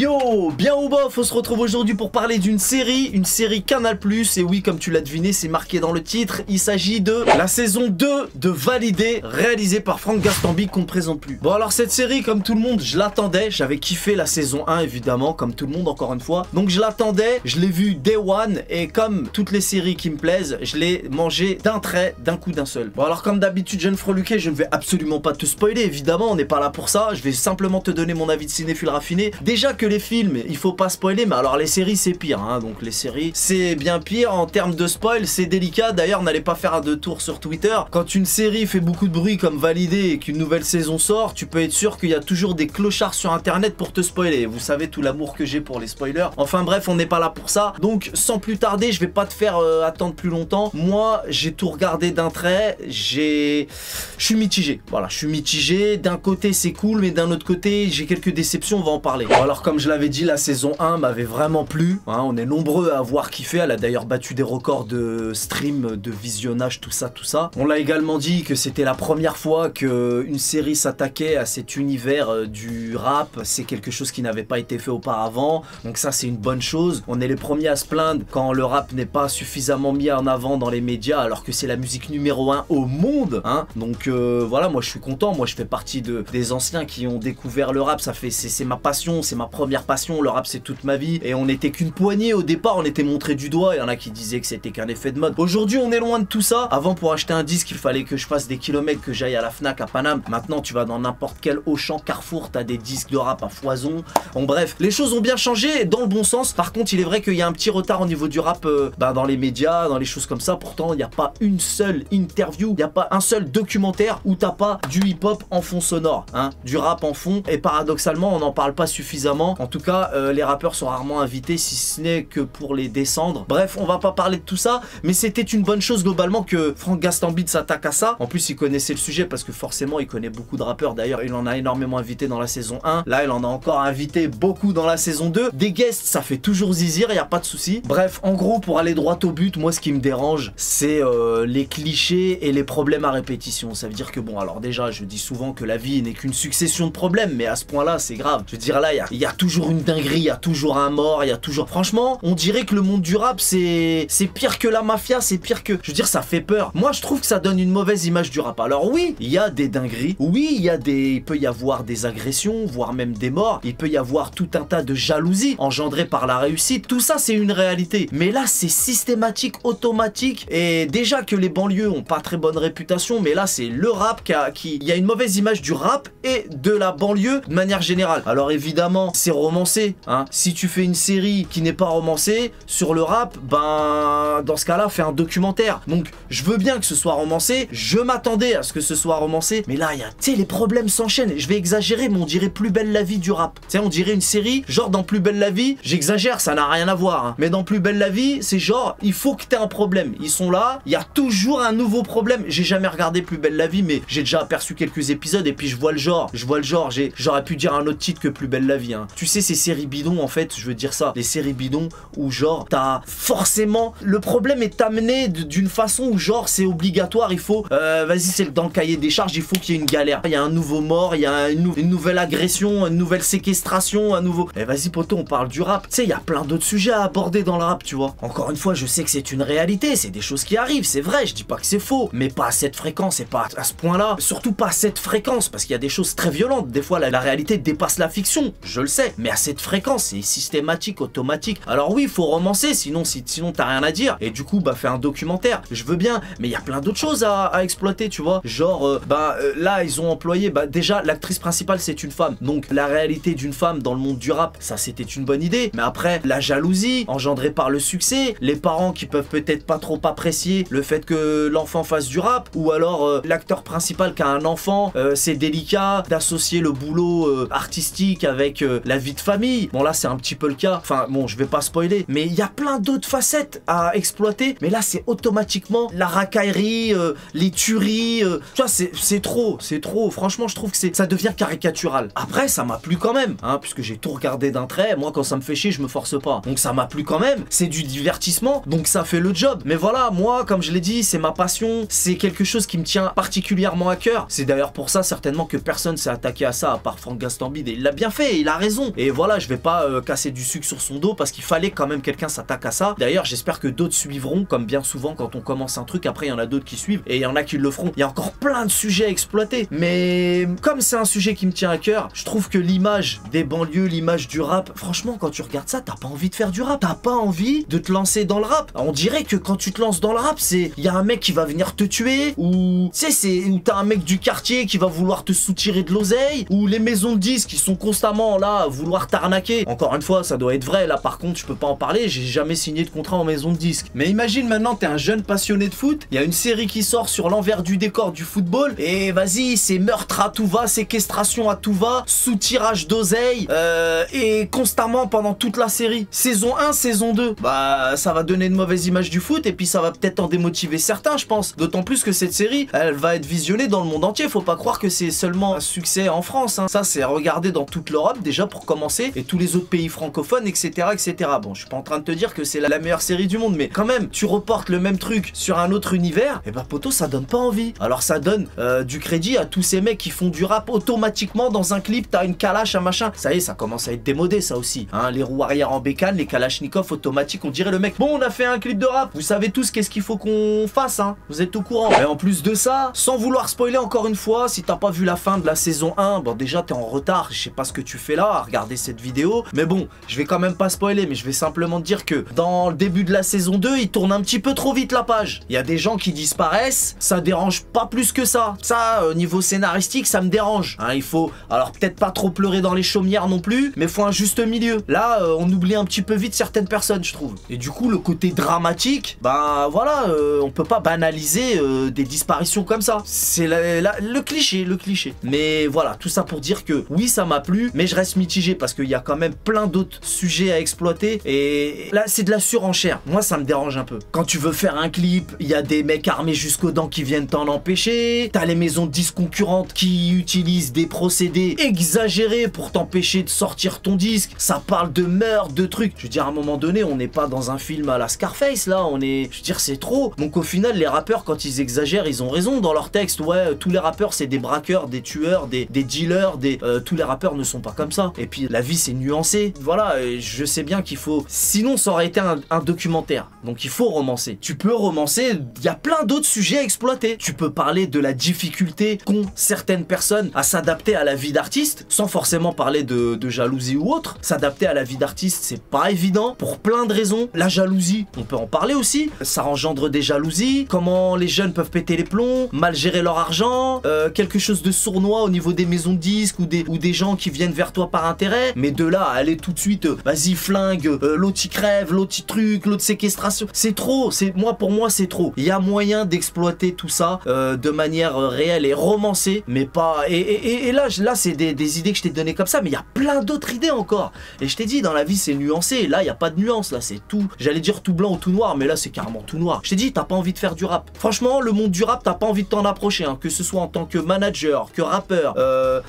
Yo, bien ou bof, on se retrouve aujourd'hui pour parler d'une série Canal+, et oui, comme tu l'as deviné, c'est marqué dans le titre, il s'agit de la saison 2 de Validé, réalisée par Franck Gastambide, qu'on ne présente plus. Bon alors cette série, comme tout le monde, je l'attendais, j'avais kiffé la saison 1 évidemment, comme tout le monde encore une fois, donc je l'attendais, je l'ai vu day one, et comme toutes les séries qui me plaisent, je l'ai mangé d'un trait, d'un coup d'un seul. Bon alors comme d'habitude, jeune freluqué, je ne vais absolument pas te spoiler, évidemment, on n'est pas là pour ça, je vais simplement te donner mon avis de cinéphile raffiné. Déjà que les films, il faut pas spoiler, mais alors les séries c'est pire, hein. Donc les séries c'est bien pire en termes de spoil, c'est délicat. D'ailleurs, n'allez pas faire un tour sur Twitter. Quand une série fait beaucoup de bruit comme Validé et qu'une nouvelle saison sort, tu peux être sûr qu'il y a toujours des clochards sur internet pour te spoiler. Vous savez tout l'amour que j'ai pour les spoilers. Enfin bref, on n'est pas là pour ça. Donc sans plus tarder, je vais pas te faire attendre plus longtemps. Moi, j'ai tout regardé d'un trait. Je suis mitigé. Voilà, je suis mitigé. D'un côté c'est cool, mais d'un autre côté j'ai quelques déceptions, on va en parler. Bon, alors comme je l'avais dit, la saison 1 m'avait vraiment plu, hein, on est nombreux à avoir kiffé, elle a d'ailleurs battu des records de stream, de visionnage, tout ça. On l'a également dit que c'était la première fois qu'une série s'attaquait à cet univers du rap, c'est quelque chose qui n'avait pas été fait auparavant, donc ça c'est une bonne chose. On est les premiers à se plaindre quand le rap n'est pas suffisamment mis en avant dans les médias alors que c'est la musique numéro 1 au monde, hein. Donc voilà, moi je suis content, moi je fais partie des anciens qui ont découvert le rap, c'est ma passion, c'est ma première passion, le rap c'est toute ma vie, et on n'était qu'une poignée au départ, on était montré du doigt, il y en a qui disaient que c'était qu'un effet de mode. Aujourd'hui on est loin de tout ça. Avant, pour acheter un disque il fallait que je fasse des kilomètres, que j'aille à la Fnac à Paname. Maintenant tu vas dans n'importe quel Auchan, Carrefour, t'as des disques de rap à foison. Bon bref, les choses ont bien changé dans le bon sens. Par contre il est vrai qu'il y a un petit retard au niveau du rap dans les médias, dans les choses comme ça. Pourtant il n'y a pas une seule interview, il n'y a pas un seul documentaire où t'as pas du hip-hop en fond sonore, hein, du rap en fond, et paradoxalement on n'en parle pas suffisamment. En tout cas les rappeurs sont rarement invités, si ce n'est que pour les descendre. Bref, on va pas parler de tout ça, mais c'était une bonne chose globalement que Franck Gastambide s'attaque à ça. En plus il connaissait le sujet parce que forcément il connaît beaucoup de rappeurs. D'ailleurs il en a énormément invité dans la saison 1, là il en a encore invité beaucoup dans la saison 2. Des guests ça fait toujours zizir, il n'y a pas de souci. Bref, en gros, pour aller droit au but, moi ce qui me dérange c'est les clichés et les problèmes à répétition. Ça veut dire que bon, alors déjà je dis souvent que la vie n'est qu'une succession de problèmes, mais à ce point là c'est grave. Je veux dire, là il y a toujours une dinguerie, il y a toujours un mort, il y a toujours... Franchement, on dirait que le monde du rap c'est pire que la mafia, c'est pire que... Je veux dire, ça fait peur. Moi je trouve que ça donne une mauvaise image du rap. Alors oui, il y a des dingueries, oui il peut y avoir des agressions, voire même des morts, il peut y avoir tout un tas de jalousie engendrée par la réussite, tout ça c'est une réalité. Mais là c'est systématique, automatique, et déjà que les banlieues ont pas très bonne réputation, mais là c'est le rap il y a une mauvaise image du rap et de la banlieue de manière générale. Alors évidemment c'est romancé, hein. Si tu fais une série qui n'est pas romancée sur le rap, ben dans ce cas là fais un documentaire. Donc je veux bien que ce soit romancé, je m'attendais à ce que ce soit romancé, mais là il y a, tu sais, les problèmes s'enchaînent. Je vais exagérer, mais on dirait Plus belle la vie du rap. Tu sais, on dirait une série, genre dans Plus belle la vie, j'exagère, ça n'a rien à voir, hein. Mais dans Plus belle la vie, c'est genre, il faut que t'aies un problème. Ils sont là, il y a toujours un nouveau problème. J'ai jamais regardé Plus belle la vie, mais j'ai déjà aperçu quelques épisodes et puis je vois le genre. J'aurais pu dire un autre titre que Plus belle la vie, hein. Tu sais, ces séries bidons, en fait, je veux dire ça, les séries bidons où genre, t'as forcément, le problème est amené d'une façon où genre, c'est obligatoire, il faut, vas-y, c'est dans le cahier des charges, il faut qu'il y ait une galère. Il y a un nouveau mort, il y a une nouvelle agression, une nouvelle séquestration, un nouveau... Eh vas-y poto, on parle du rap. Tu sais, il y a plein d'autres sujets à aborder dans le rap, tu vois. Encore une fois, je sais que c'est une réalité, c'est des choses qui arrivent, c'est vrai, je dis pas que c'est faux, mais pas à cette fréquence et pas à ce point-là. Surtout pas à cette fréquence, parce qu'il y a des choses très violentes. Des fois, la réalité dépasse la fiction, je le sais, mais à cette fréquence, c'est systématique, automatique. Alors oui, il faut romancer, sinon t'as rien à dire. Et du coup, bah fais un documentaire, je veux bien, mais il y a plein d'autres choses à exploiter, tu vois. Genre, là, ils ont employé, déjà, l'actrice principale, c'est une femme. Donc, la réalité d'une femme dans le monde du rap, ça, c'était une bonne idée. Mais après, la jalousie engendrée par le succès, les parents qui peuvent peut-être pas trop apprécier le fait que l'enfant fasse du rap, ou alors l'acteur principal qui a un enfant, c'est délicat d'associer le boulot artistique avec la vie de famille. Bon, là, c'est un petit peu le cas. Enfin, bon, je vais pas spoiler, mais il y a plein d'autres facettes à exploiter. Mais là, c'est automatiquement la racaillerie, les tueries. Tu vois, c'est trop. Franchement, je trouve que ça devient caricatural. Après, ça m'a plu quand même, hein, puisque j'ai tout regardé d'un trait. Moi, quand ça me fait chier, je me force pas. Donc, ça m'a plu quand même. C'est du divertissement, donc ça fait le job. Mais voilà, moi, comme je l'ai dit, c'est ma passion. C'est quelque chose qui me tient particulièrement à cœur. C'est d'ailleurs pour ça, certainement, que personne s'est attaqué à ça, à part Franck Gastambide. Et il l'a bien fait, il a raison. et voilà, je vais pas casser du sucre sur son dos parce qu'il fallait quand même quelqu'un s'attaque à ça. D'ailleurs, j'espère que d'autres suivront, comme bien souvent quand on commence un truc, après il y en a d'autres qui suivent et il y en a qui le feront. Il y a encore plein de sujets à exploiter, mais comme c'est un sujet qui me tient à cœur, je trouve que l'image des banlieues, l'image du rap, franchement, quand tu regardes ça, t'as pas envie de faire du rap, t'as pas envie de te lancer dans le rap. On dirait que quand tu te lances dans le rap, c'est il y a un mec qui va venir te tuer, ou tu sais, c'est où t'as un mec du quartier qui va vouloir te soutirer de l'oseille, ou les maisons de disques qui sont constamment là à vouloir t'arnaquer. Encore une fois, ça doit être vrai, là par contre je peux pas en parler, j'ai jamais signé de contrat en maison de disques. Mais imagine maintenant t'es un jeune passionné de foot, il y a une série qui sort sur l'envers du décor du football, et vas-y, c'est meurtre à tout va, séquestration à tout va, soutirage d'oseille, et constamment pendant toute la série. Saison 1, saison 2, bah ça va donner une mauvaise image du foot, et puis ça va peut-être en démotiver certains, je pense. D'autant plus que cette série, elle va être visionnée dans le monde entier, faut pas croire que c'est seulement un succès en France, hein. Ça c'est regardé dans toute l'Europe déjà pour commencer, et tous les autres pays francophones, etc., etc. Bon, je suis pas en train de te dire que c'est la meilleure série du monde, mais quand même, tu reportes le même truc sur un autre univers, et bah poto, ça donne pas envie. Alors ça donne du crédit à tous ces mecs qui font du rap automatiquement dans un clip, t'as une calache, un machin. Ça y est, ça commence à être démodé ça aussi, hein, les roues arrière en bécane, les kalachnikov automatiques, on dirait le mec, bon on a fait un clip de rap, vous savez tous qu'est-ce qu'il faut qu'on fasse, hein, vous êtes au courant. Et en plus de ça, sans vouloir spoiler encore une fois, si t'as pas vu la fin de la saison 1, bon déjà t'es en retard, je sais pas ce que tu fais là à regarder cette vidéo, mais bon, je vais quand même pas spoiler, mais je vais simplement te dire que dans le début de la saison 2, il tourne un petit peu trop vite la page. Il y a des gens qui disparaissent, ça dérange pas plus que ça. Ça, niveau scénaristique, ça me dérange. Hein, il faut, alors peut-être pas trop pleurer dans les chaumières non plus, mais faut un juste milieu. Là, on oublie un petit peu vite certaines personnes, je trouve. Et du coup, le côté dramatique, ben voilà, on peut pas banaliser des disparitions comme ça. C'est le cliché, le cliché. Mais voilà, tout ça pour dire que oui, ça m'a plu, mais je reste mitigé parce qu'il y a quand même plein d'autres sujets à exploiter. Et là, c'est de la surenchère. Moi, ça me dérange un peu. Quand tu veux faire un clip, il y a des mecs armés jusqu'aux dents qui viennent t'en empêcher. T'as les maisons de disques concurrentes qui utilisent des procédés exagérés pour t'empêcher de sortir ton disque. Ça parle de meurtre, de trucs. Je veux dire, à un moment donné, on n'est pas dans un film à la Scarface, là. On est... Je veux dire, c'est trop. Donc au final, les rappeurs, quand ils exagèrent, ils ont raison dans leur texte. Ouais, tous les rappeurs, c'est des braqueurs, des tueurs, des dealers, tous les rappeurs ne sont pas comme ça. Et puis, la vie, c'est nuancé. Voilà, je sais bien qu'il faut... Sinon, ça aurait été un documentaire. Donc il faut romancer. Tu peux romancer, il y a plein d'autres sujets à exploiter. Tu peux parler de la difficulté qu'ont certaines personnes à s'adapter à la vie d'artiste, sans forcément parler de jalousie ou autre. S'adapter à la vie d'artiste, c'est pas évident, pour plein de raisons. La jalousie, on peut en parler aussi. Ça engendre des jalousies, comment les jeunes peuvent péter les plombs, mal gérer leur argent, quelque chose de sournois au niveau des maisons de disques ou des gens qui viennent vers toi par intérêt. Mais de là à aller tout de suite, vas-y flingue, l'autre il crève, l'autre il truc, l'autre séquestration, c'est trop. Pour moi c'est trop. Il y a moyen d'exploiter tout ça de manière réelle et romancée, mais pas... Et là c'est des idées que je t'ai données comme ça, mais il y a plein d'autres idées encore. Et je t'ai dit, dans la vie c'est nuancé, là il n'y a pas de nuance, là c'est tout, j'allais dire tout blanc ou tout noir, mais là c'est carrément tout noir. Je t'ai dit, t'as pas envie de faire du rap. Franchement, le monde du rap, t'as pas envie de t'en approcher, hein, que ce soit en tant que manager, que rappeur,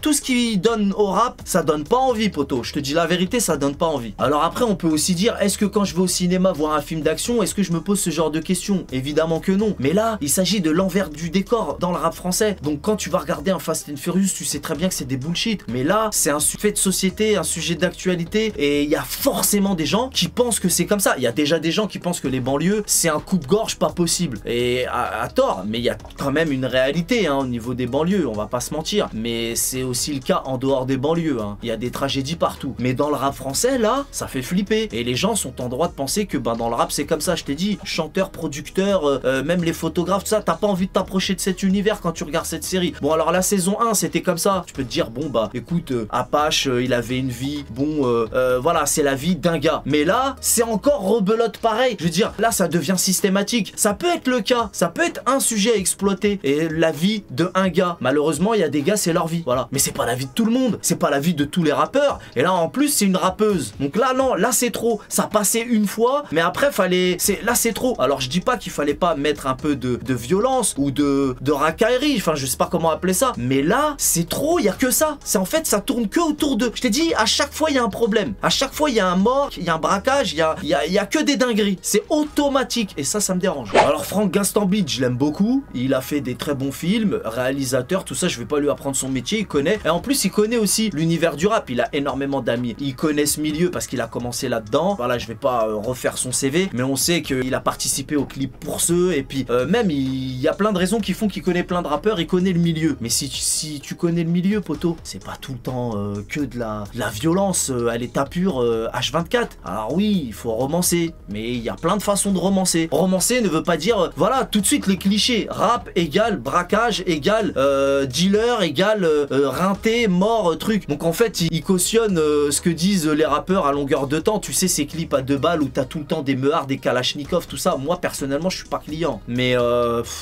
tout ce qui donne au rap, ça donne pas envie, poto. Je te dis la vérité, ça donne pas envie. Alors après, on peut aussi dire, est-ce que quand je vais au cinéma voir un film d'action, est-ce que je me pose ce genre de questions? Évidemment que non. Mais là, il s'agit de l'envers du décor dans le rap français. Donc quand tu vas regarder un Fast and Furious, tu sais très bien que c'est des bullshit. Mais là, c'est un fait de société, un sujet d'actualité, et il y a forcément des gens qui pensent que c'est comme ça. Il y a déjà des gens qui pensent que les banlieues, c'est un coupe-gorge pas possible. Et à tort, mais il y a quand même une réalité, hein, au niveau des banlieues, on va pas se mentir. Mais c'est aussi le cas en dehors des banlieues, hein. Il y a des tragédies partout. Mais dans le rap français, là, ça fait flipper. Et les gens sont en droit de penser que dans le rap, c'est comme ça. Je t'ai dit, chanteur, producteur, même les photographes, tout ça, t'as pas envie de t'approcher de cet univers quand tu regardes cette série. Bon, alors la saison 1, c'était comme ça. Tu peux te dire, bon, écoute, Apache, il avait une vie, bon, voilà, c'est la vie d'un gars. Mais là, c'est encore rebelote pareil. Je veux dire, là, ça devient systématique. Ça peut être le cas, ça peut être un sujet à exploiter. Et la vie de un gars. Malheureusement, il y a des gars, c'est leur vie. Voilà. Mais c'est pas la vie de tout le monde. C'est pas la vie de tous les rappeurs. Et là, en plus, c'est une rappeuse. Donc là, non, là, c'est trop. Ça passait une fois, mais après, fallait... Là, c'est trop. Alors, je dis pas qu'il fallait pas mettre un peu de violence ou de racaillerie. Enfin, je sais pas comment appeler ça. Mais là, c'est trop. Il y a que ça. C'est en fait, ça tourne que autour de... Je t'ai dit, à chaque fois, il y a un problème. À chaque fois, il y a un mort, il y a un braquage, il y a que des dingueries. C'est automatique. Et ça me dérange. Alors, Franck Gastambide, je l'aime beaucoup. Il a fait des très bons films, réalisateur, tout ça. Je vais pas lui apprendre son métier. Il connaît. Et en plus, il connaît aussi l'univers du rap. Il a énormément d'amis. Il connaît ce milieu parce qu'il a commencé là-dedans. Voilà, je vais pas refaire son CV, mais on sait qu'il a participé au clip Pour Ceux, et puis même il y a plein de raisons qui font qu'il connaît plein de rappeurs, il connaît le milieu. Mais si tu connais le milieu, poto, c'est pas tout le temps que de la violence à l'état pur H24. Alors oui, il faut romancer, mais il y a plein de façons de romancer. Romancer ne veut pas dire, voilà, tout de suite les clichés. Rap égale braquage égale dealer égale rinté, mort, truc. Donc en fait, il cautionne ce que disent les rappeurs à longueur de temps. Tu sais, ces clips à 2 balles où t'as tout le temps des meuhards, des kalachnikovs, tout ça. Moi, personnellement, je suis pas client. Mais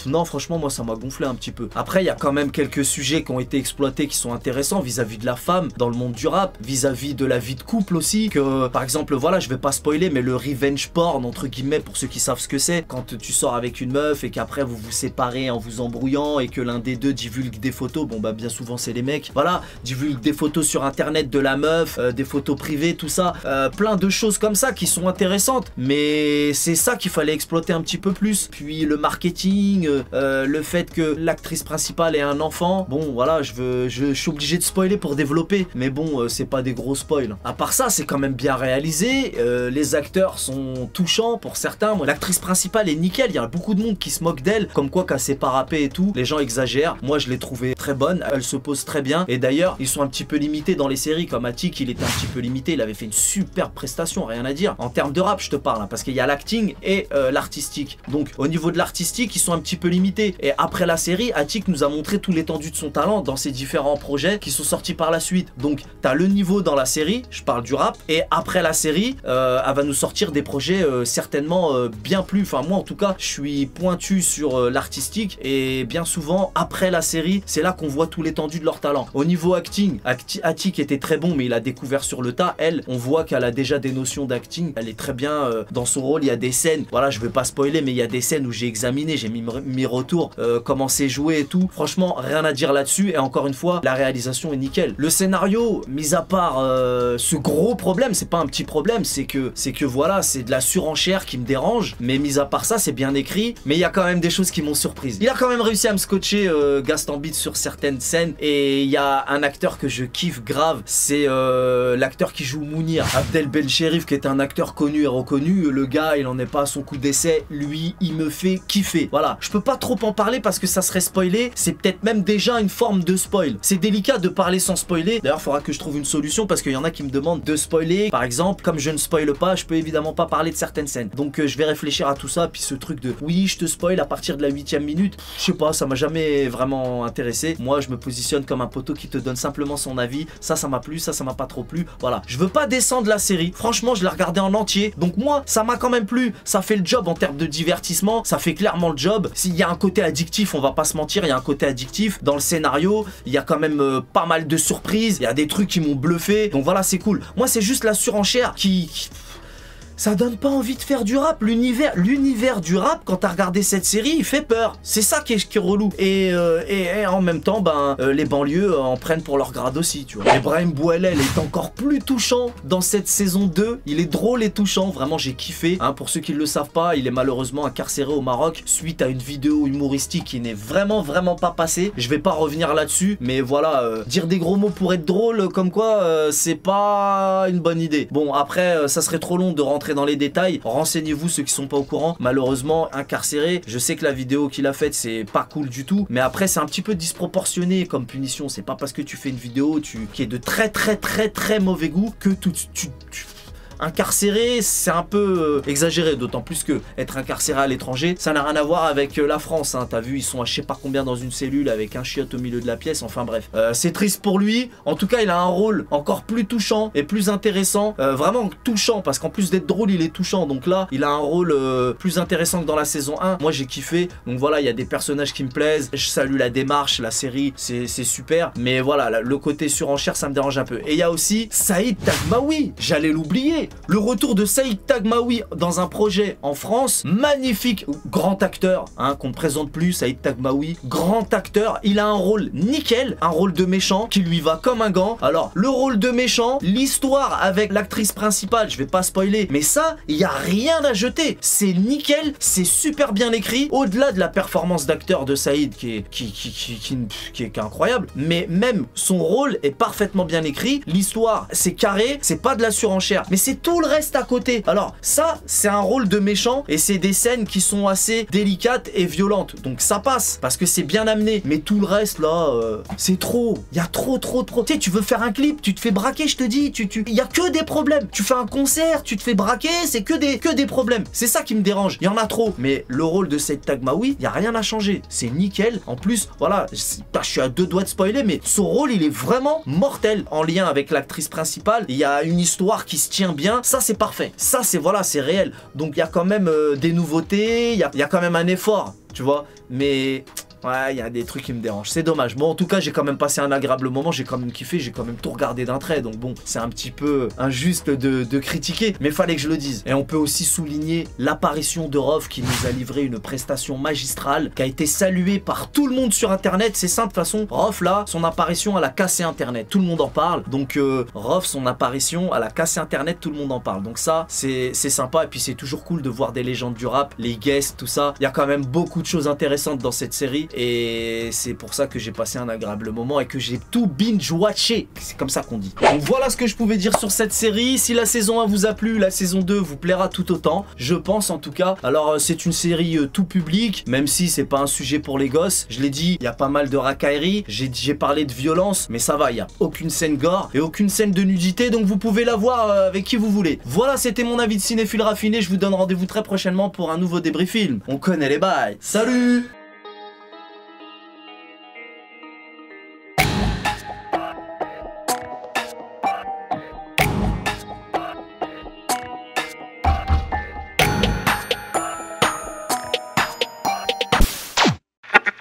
non, franchement, moi, ça m'a gonflé un petit peu. Après, il y a quand même quelques sujets qui ont été exploités qui sont intéressants vis-à-vis de la femme dans le monde du rap, vis-à-vis de la vie de couple aussi. Que, par exemple, voilà, je vais pas spoiler, mais le revenge porn, entre guillemets, pour ceux qui savent ce que c'est, quand tu sors avec une meuf et qu'après vous vous séparez en vous embrouillant et que l'un des deux divulgue des photos, bon bah bien souvent c'est les mecs, voilà, divulgue des photos sur internet de la meuf, des photos privées, tout ça, plein de choses comme ça qui sont intéressantes, mais c'est ça qu'il fallait exploiter un petit peu plus. Puis le marketing, le fait que l'actrice principale ait un enfant, bon voilà, je suis obligé de spoiler pour développer, mais bon, c'est pas des gros spoils. À part ça, c'est quand même bien réalisé, les acteurs sont touchants pour certains. L'actrice principale est nickel, il y a beaucoup de monde qui se moque d'elle, comme quoi qu'elle s'est pas rappée et tout, les gens exagèrent. Moi je l'ai trouvée très bonne, elle se pose très bien, et d'ailleurs ils sont un petit peu limités dans les séries, comme Attic, il était un petit peu limité, il avait fait une super prestation, rien à dire. En termes de rap je te parle, hein, parce qu'il y a l'acting et l'artistique. Donc au niveau de l'artistique, ils sont un petit peu limités, et après la série, Attic nous a montré tout l'étendue de son talent dans ses différents projets qui sont sortis par la suite. Donc t'as le niveau dans la série, je parle du rap, et après la série, elle va nous sortir des projets certainement bien plus, enfin moi en tout cas je suis pointu sur l'artistique, et bien souvent après la série c'est là qu'on voit tout l'étendue de leur talent. Au niveau acting, Attic était très bon, mais il a découvert sur le tas. Elle, on voit qu'elle a déjà des notions d'acting, elle est très bien dans son rôle. Il y a des scènes, voilà, je vais pas spoiler, mais il y a des scènes où j'ai examiné, j'ai mis mes retours, comment c'est joué et tout. Franchement rien à dire là-dessus, et encore une fois la réalisation est nickel. Le scénario, mis à part ce gros problème, c'est pas un petit problème, c'est que voilà, c'est de la surenchère qui me dérange, mais mis à part ça c'est bien écrit, mais il y a quand même des choses qui m'ont surprise. Il a quand même réussi à me scotcher Gaston Beat sur certaines scènes, et il y a un acteur que je kiffe grave, c'est l'acteur qui joue Mounir, Abdel Bencherif, qui est un acteur connu et reconnu. Le gars il en est pas à son coup d'essai, lui il me fait kiffer. Voilà, je peux pas trop en parler parce que ça serait spoilé, c'est peut-être même déjà une forme de spoil. C'est délicat de parler sans spoiler, d'ailleurs il faudra que je trouve une solution parce qu'il y en a qui me demandent de spoiler. Par exemple, comme je ne spoile pas, je peux évidemment pas parler de certaines scènes, donc je vais réfléchir à tout ça. Puis ce truc de oui je te spoil à partir de la 8e minute, je sais pas, ça m'a jamais vraiment intéressé. Moi je me positionne comme un poteau qui te donne simplement son avis, ça m'a plu, ça m'a pas trop plu, voilà. Je veux pas descendre la série, franchement je l'ai regardé en entier, donc moi ça m'a quand même plu, ça fait le job en termes de divertissement, ça fait clairement le job. S'il y a un côté addictif, on va pas se mentir, il y a un côté addictif dans le scénario, il y a quand même pas mal de surprises, il y a des trucs qui m'ont bluffé, donc voilà, c'est cool. Moi c'est juste la surenchère qui ça donne pas envie de faire du rap. L'univers du rap, quand t'as regardé cette série, il fait peur. C'est ça qui est relou. Et en même temps, ben, les banlieues en prennent pour leur grade aussi, tu vois. Ibrahim Bouelel est encore plus touchant dans cette saison 2. Il est drôle et touchant. Vraiment, j'ai kiffé. Hein, pour ceux qui ne le savent pas, il est malheureusement incarcéré au Maroc suite à une vidéo humoristique qui n'est vraiment pas passée. Je vais pas revenir là-dessus, mais voilà, dire des gros mots pour être drôle, comme quoi, c'est pas une bonne idée. Bon, après, ça serait trop long de rentrer dans les détails, renseignez-vous ceux qui sont pas au courant. Malheureusement incarcéré, je sais que la vidéo qu'il a faite c'est pas cool du tout, mais après c'est un petit peu disproportionné comme punition. C'est pas parce que tu fais une vidéo qui est de très mauvais goût que incarcéré, c'est un peu exagéré, d'autant plus que être incarcéré à l'étranger, ça n'a rien à voir avec la France, hein. T'as vu, ils sont à je sais pas combien dans une cellule avec un chiotte au milieu de la pièce, enfin bref. C'est triste pour lui, en tout cas il a un rôle encore plus touchant et plus intéressant, vraiment touchant, parce qu'en plus d'être drôle, il est touchant, donc là, il a un rôle plus intéressant que dans la saison 1, moi j'ai kiffé, donc voilà, il y a des personnages qui me plaisent, je salue la démarche, la série, c'est super, mais voilà, le côté surenchère, ça me dérange un peu. Et il y a aussi Saïd Tagmaoui, j'allais l'oublier. le retour de Saïd Taghmaoui dans un projet en France, magnifique, grand acteur, hein, qu'on ne présente plus, Saïd Taghmaoui, grand acteur, il a un rôle nickel, un rôle de méchant qui lui va comme un gant. Alors, le rôle de méchant, l'histoire avec l'actrice principale, je vais pas spoiler, mais ça, il y a rien à jeter, c'est nickel, c'est super bien écrit, au-delà de la performance d'acteur de Saïd qui est incroyable, mais même son rôle est parfaitement bien écrit, l'histoire c'est carré, c'est pas de la surenchère, mais c'est tout le reste à côté. Alors ça, c'est un rôle de méchant et c'est des scènes qui sont assez délicates et violentes, donc ça passe parce que c'est bien amené, mais tout le reste là, c'est trop, il y a trop. Tu sais, tu veux faire un clip, tu te fais braquer, je te dis, il y a que des problèmes. Tu fais un concert, tu te fais braquer, c'est que des problèmes. C'est ça qui me dérange, il y en a trop. Mais le rôle de Saïd Taghmaoui, il y a rien à changer, c'est nickel. En plus, voilà, je suis à 2 doigts de spoiler, mais son rôle, il est vraiment mortel. En lien avec l'actrice principale, il y a une histoire qui se tient bien, ça c'est parfait. Ça c'est, voilà, c'est réel. Donc il y a quand même des nouveautés, il y a quand même un effort, tu vois. Mais... ouais, il y a des trucs qui me dérangent, c'est dommage. Bon, en tout cas, j'ai quand même passé un agréable moment, j'ai quand même kiffé, j'ai quand même tout regardé d'un trait. Donc bon, c'est un petit peu injuste de critiquer, mais fallait que je le dise. Et on peut aussi souligner l'apparition de Rof qui nous a livré une prestation magistrale, qui a été saluée par tout le monde sur Internet. C'est simple, de toute façon, Rof là, son apparition, elle a cassé Internet, tout le monde en parle. Donc Rof, son apparition, elle a cassé Internet, tout le monde en parle. Donc ça, c'est sympa, et puis c'est toujours cool de voir des légendes du rap, les guests, tout ça. Il y a quand même beaucoup de choses intéressantes dans cette série. Et c'est pour ça que j'ai passé un agréable moment et que j'ai tout binge-watché. C'est comme ça qu'on dit. Donc voilà ce que je pouvais dire sur cette série. Si la saison 1 vous a plu, la saison 2 vous plaira tout autant. Je pense en tout cas. Alors c'est une série tout public, même si c'est pas un sujet pour les gosses. Je l'ai dit, il y a pas mal de racailleries. J'ai parlé de violence, mais ça va, il n'y a aucune scène gore et aucune scène de nudité. Donc vous pouvez la voir avec qui vous voulez. Voilà, c'était mon avis de cinéphile raffiné. Je vous donne rendez-vous très prochainement pour un nouveau débrief film. On connaît les bails. Salut!